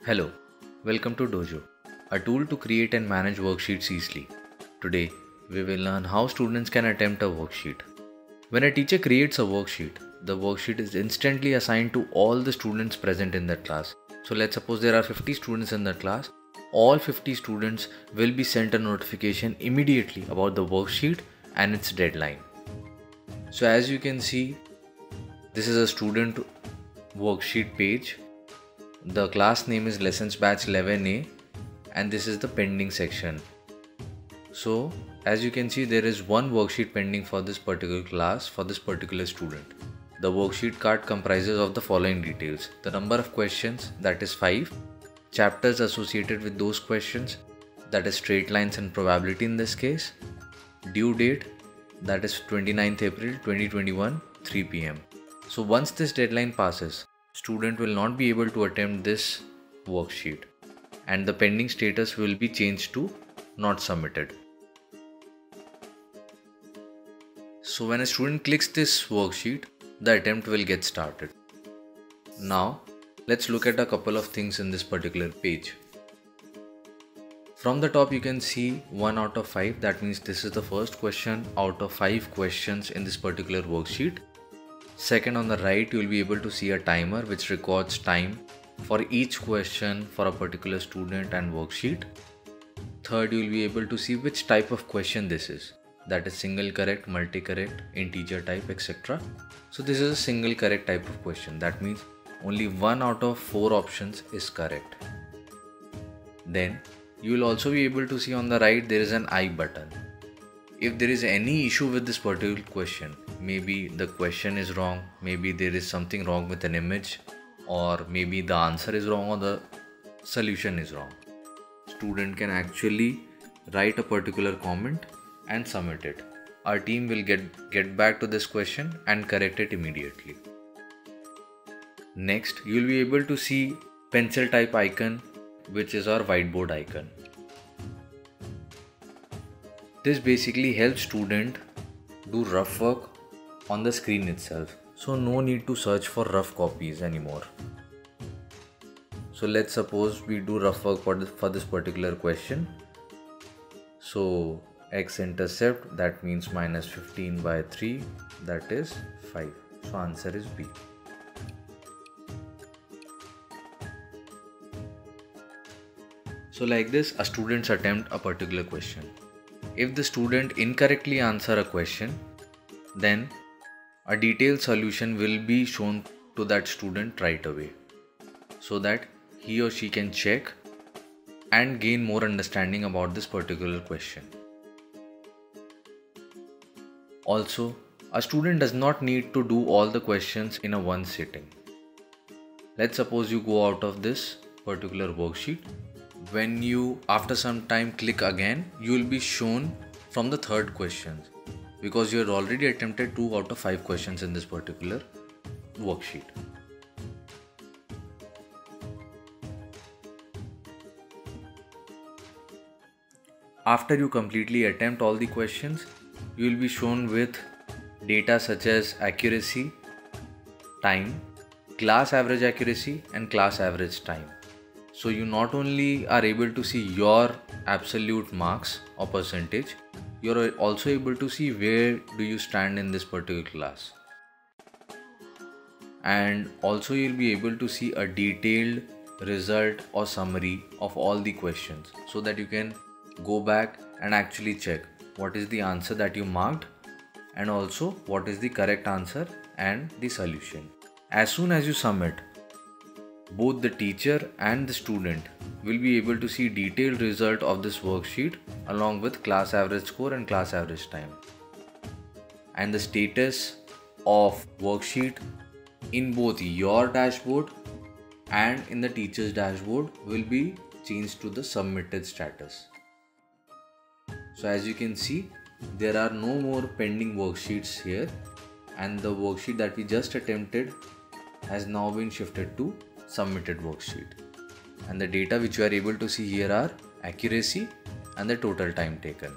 Hello, welcome to Dojo, a tool to create and manage worksheets easily. Today, we will learn how students can attempt a worksheet. When a teacher creates a worksheet, the worksheet is instantly assigned to all the students present in that class. So let's suppose there are 50 students in that class. All 50 students will be sent a notification immediately about the worksheet and its deadline. So as you can see, this is a student worksheet page. The class name is Lessons Batch 11A and this is the pending section. So as you can see, there is one worksheet pending for this particular class, for this particular student. The worksheet card comprises of the following details: the number of questions, that is 5, chapters associated with those questions, that is straight lines and probability in this case, due date, that is 29th April 2021 3 p.m. So once this deadline passes, student will not be able to attempt this worksheet and the pending status will be changed to not submitted. So when a student clicks this worksheet, the attempt will get started. Now let's look at a couple of things in this particular page. From the top you can see 1 out of 5, that means this is the first question out of 5 questions in this particular worksheet. Second, on the right you will be able to see a timer which records time for each question for a particular student and worksheet. Third, you will be able to see which type of question this is, that is single correct, multi correct, integer type, etc. So this is a single correct type of question. That means only 1 out of 4 options is correct. Then you will also be able to see on the right there is an I button. If there is any issue with this particular question, maybe the question is wrong, maybe there is something wrong with an image, or maybe the answer is wrong or the solution is wrong, student can actually write a particular comment and submit it. Our team will get back to this question and correct it immediately. Next, you will be able to see pencil type icon, which is our whiteboard icon. This basically helps student do rough work on the screen itself. So no need to search for rough copies anymore. So let's suppose we do rough work for this particular question. So x-intercept, that means minus 15 by 3, that is 5. So answer is B. So like this, a student attempt a particular question. If the student incorrectly answer a question, then a detailed solution will be shown to that student right away, so that he or she can check and gain more understanding about this particular question. Also, a student does not need to do all the questions in a one sitting. Let's suppose you go out of this particular worksheet. When you after some time click again, you will be shown from the third question, because you had already attempted 2 out of 5 questions in this particular worksheet. After you completely attempt all the questions, you will be shown with data such as accuracy, time, class average accuracy and class average time. So you not only are able to see your absolute marks or percentage, you are also able to see where do you stand in this particular class. And also you will be able to see a detailed result or summary of all the questions, so that you can go back and actually check what is the answer that you marked and also what is the correct answer and the solution. As soon as you submit, both the teacher and the student will be able to see detailed result of this worksheet along with class average score and class average time. And the status of worksheet in both your dashboard and in the teacher's dashboard will be changed to the submitted status. So as you can see, there are no more pending worksheets here, and the worksheet that we just attempted has now been shifted to submitted worksheet, and the data which you are able to see here are accuracy and the total time taken.